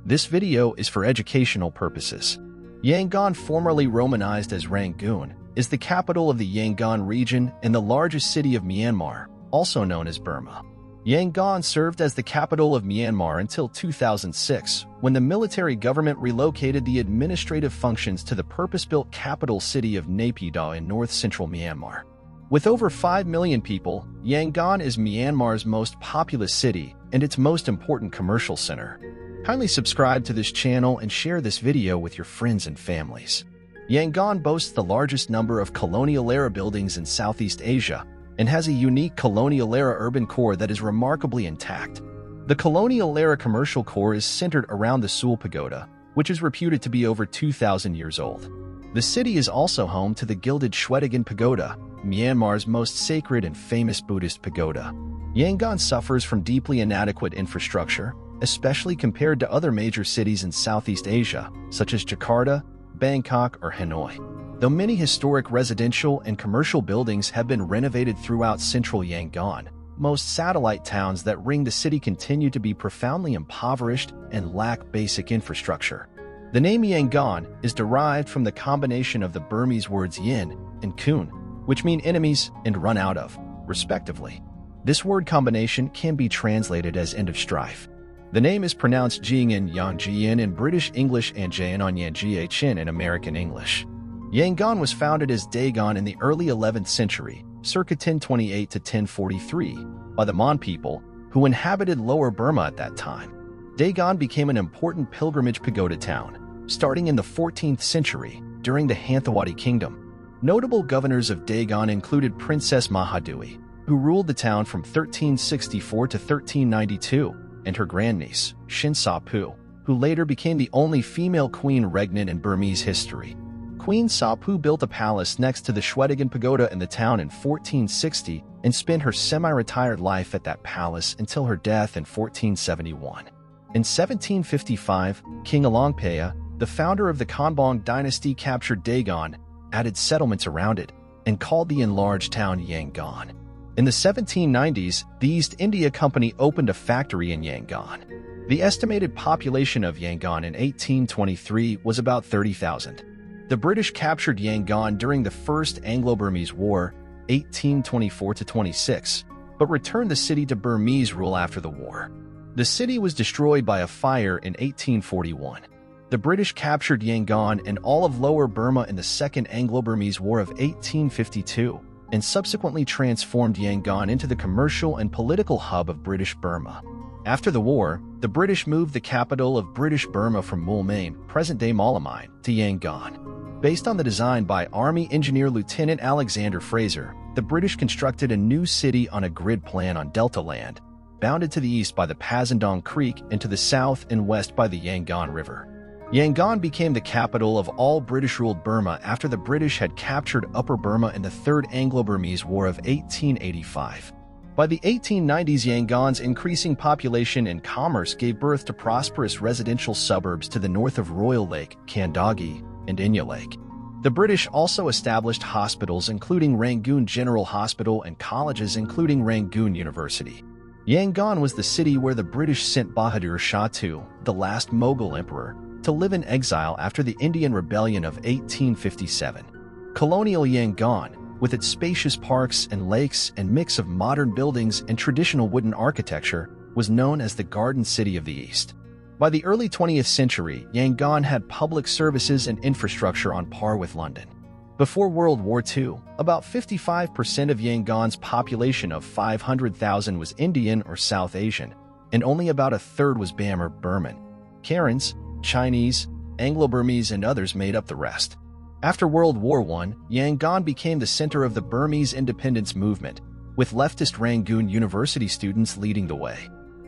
This video is for educational purposes. Yangon, formerly romanized as Rangoon, is the capital of the Yangon region and the largest city of Myanmar, also known as Burma. Yangon served as the capital of Myanmar until 2006, when the military government relocated the administrative functions to the purpose-built capital city of Naypyidaw in north-central Myanmar. With over 5 million people, Yangon is Myanmar's most populous city and its most important commercial center. Kindly subscribe to this channel and share this video with your friends and families. Yangon boasts the largest number of colonial-era buildings in Southeast Asia and has a unique colonial-era urban core that is remarkably intact. The colonial-era commercial core is centered around the Sule pagoda, which is reputed to be over 2,000 years old. The city is also home to the gilded Shwedagon Pagoda, Myanmar's most sacred and famous Buddhist pagoda. Yangon suffers from deeply inadequate infrastructure, especially compared to other major cities in Southeast Asia, such as Jakarta, Bangkok, or Hanoi. Though many historic residential and commercial buildings have been renovated throughout central Yangon, most satellite towns that ring the city continue to be profoundly impoverished and lack basic infrastructure. The name Yangon is derived from the combination of the Burmese words yin and kun, which mean enemies and run out of, respectively. This word combination can be translated as end of strife. The name is pronounced Jian Yang in British English and Jian Yang in American English. Yangon was founded as Dagon in the early 11th century, circa 1028 to 1043, by the Mon people, who inhabited Lower Burma at that time. Dagon became an important pilgrimage pagoda town, starting in the 14th century, during the Hanthawaddy Kingdom. Notable governors of Dagon included Princess Mahadui, who ruled the town from 1364 to 1392, and her grandniece, Shin Sapu, who later became the only female queen regnant in Burmese history. Queen Sapu built a palace next to the Shwedagon Pagoda in the town in 1460 and spent her semi-retired life at that palace until her death in 1471. In 1755, King Shwedagon Paya, the founder of the Konbaung dynasty, captured Dagon, added settlements around it, and called the enlarged town Yangon. In the 1790s, the East India Company opened a factory in Yangon. The estimated population of Yangon in 1823 was about 30,000. The British captured Yangon during the First Anglo-Burmese War, 1824-26, but returned the city to Burmese rule after the war. The city was destroyed by a fire in 1841. The British captured Yangon and all of Lower Burma in the Second Anglo-Burmese War of 1852, and subsequently transformed Yangon into the commercial and political hub of British Burma. After the war, the British moved the capital of British Burma from Moulmein, present-day Moulmein, to Yangon. Based on the design by Army engineer Lieutenant Alexander Fraser, the British constructed a new city on a grid plan on Delta land, bounded to the east by the Pazandong Creek and to the south and west by the Yangon River. Yangon became the capital of all British-ruled Burma after the British had captured Upper Burma in the Third Anglo-Burmese War of 1885. By the 1890s, Yangon's increasing population and commerce gave birth to prosperous residential suburbs to the north of Royal Lake, Kandagi, and Inya Lake. The British also established hospitals including Rangoon General Hospital and colleges including Rangoon University. Yangon was the city where the British sent Bahadur Shah II, the last Mughal emperor, to live in exile after the Indian Rebellion of 1857. Colonial Yangon, with its spacious parks and lakes and mix of modern buildings and traditional wooden architecture, was known as the Garden City of the East. By the early 20th century, Yangon had public services and infrastructure on par with London. Before World War II, about 55% of Yangon's population of 500,000 was Indian or South Asian, and only about a third was Bam or Burman. Karens, Chinese, Anglo-Burmese, and others made up the rest. After World War I, Yangon became the center of the Burmese independence movement, with leftist Rangoon University students leading the way.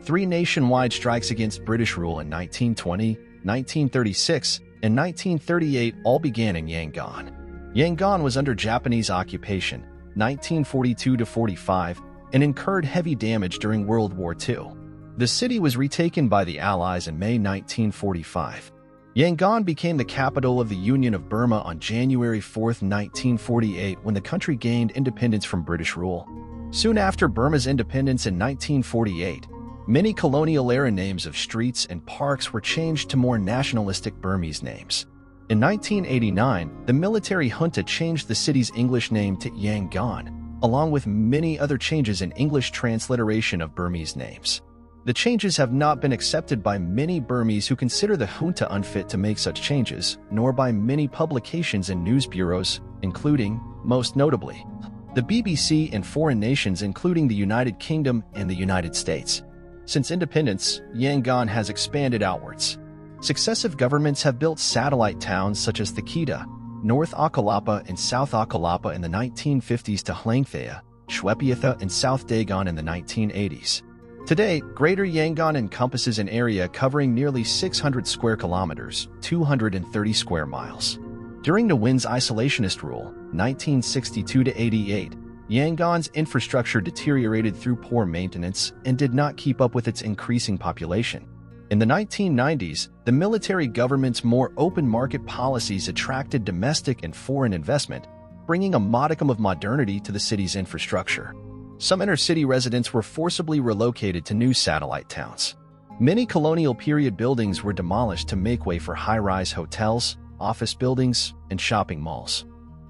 3 nationwide strikes against British rule in 1920, 1936, and 1938 all began in Yangon. Yangon was under Japanese occupation, 1942-45, and incurred heavy damage during World War II. The city was retaken by the Allies in May 1945. Yangon became the capital of the Union of Burma on January 4, 1948, when the country gained independence from British rule. Soon after Burma's independence in 1948, Many colonial-era names of streets and parks were changed to more nationalistic Burmese names. In 1989, the military junta changed the city's English name to Yangon, along with many other changes in English transliteration of Burmese names. The changes have not been accepted by many Burmese who consider the junta unfit to make such changes, nor by many publications and news bureaus, including, most notably, the BBC and foreign nations including the United Kingdom and the United States. Since independence, Yangon has expanded outwards. Successive governments have built satellite towns such as Thakita, North Akalapa and South Akalapa in the 1950s to Hlangthea, Shwedagon and South Dagon in the 1980s. Today, Greater Yangon encompasses an area covering nearly 600 square kilometers, 230 square miles. During the Nguyen's isolationist rule, 1962 to 88, Yangon's infrastructure deteriorated through poor maintenance and did not keep up with its increasing population. In the 1990s, the military government's more open market policies attracted domestic and foreign investment, bringing a modicum of modernity to the city's infrastructure. Some inner-city residents were forcibly relocated to new satellite towns. Many colonial period buildings were demolished to make way for high-rise hotels, office buildings, and shopping malls,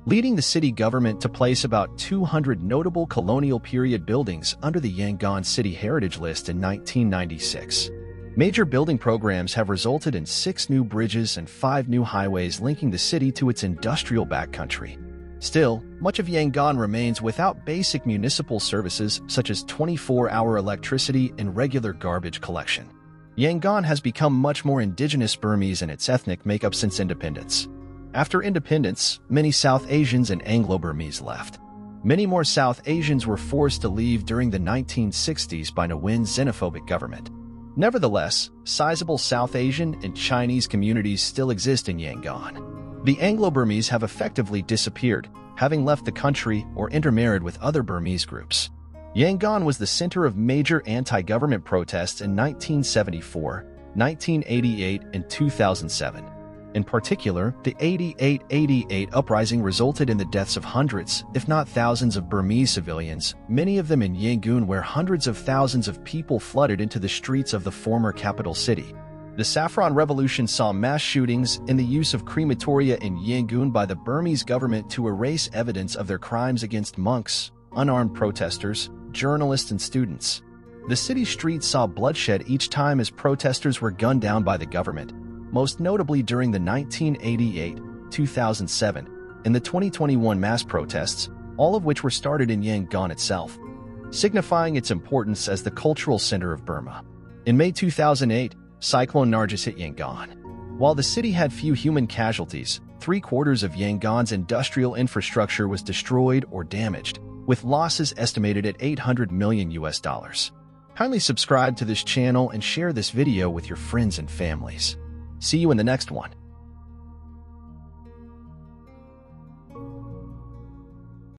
leading the city government to place about 200 notable colonial period buildings under the Yangon City Heritage List in 1996. Major building programs have resulted in 6 new bridges and 5 new highways linking the city to its industrial backcountry. Still, much of Yangon remains without basic municipal services such as 24-hour electricity and regular garbage collection. Yangon has become much more indigenous Burmese in its ethnic makeup since independence. After independence, many South Asians and Anglo-Burmese left. Many more South Asians were forced to leave during the 1960s by Nguyen's xenophobic government. Nevertheless, sizable South Asian and Chinese communities still exist in Yangon. The Anglo-Burmese have effectively disappeared, having left the country or intermarried with other Burmese groups. Yangon was the center of major anti-government protests in 1974, 1988, and 2007. In particular, the 88 uprising resulted in the deaths of hundreds, if not thousands of Burmese civilians, many of them in Yangon, where hundreds of thousands of people flooded into the streets of the former capital city. The Saffron Revolution saw mass shootings and the use of crematoria in Yangon by the Burmese government to erase evidence of their crimes against monks, unarmed protesters, journalists, and students. The city streets saw bloodshed each time as protesters were gunned down by the government, most notably during the 1988, 2007, and the 2021 mass protests, all of which were started in Yangon itself, signifying its importance as the cultural center of Burma. In May 2008, Cyclone Nargis hit Yangon. While the city had few human casualties, 3/4 of Yangon's industrial infrastructure was destroyed or damaged, with losses estimated at $800 million. Kindly subscribe to this channel and share this video with your friends and families. See you in the next one.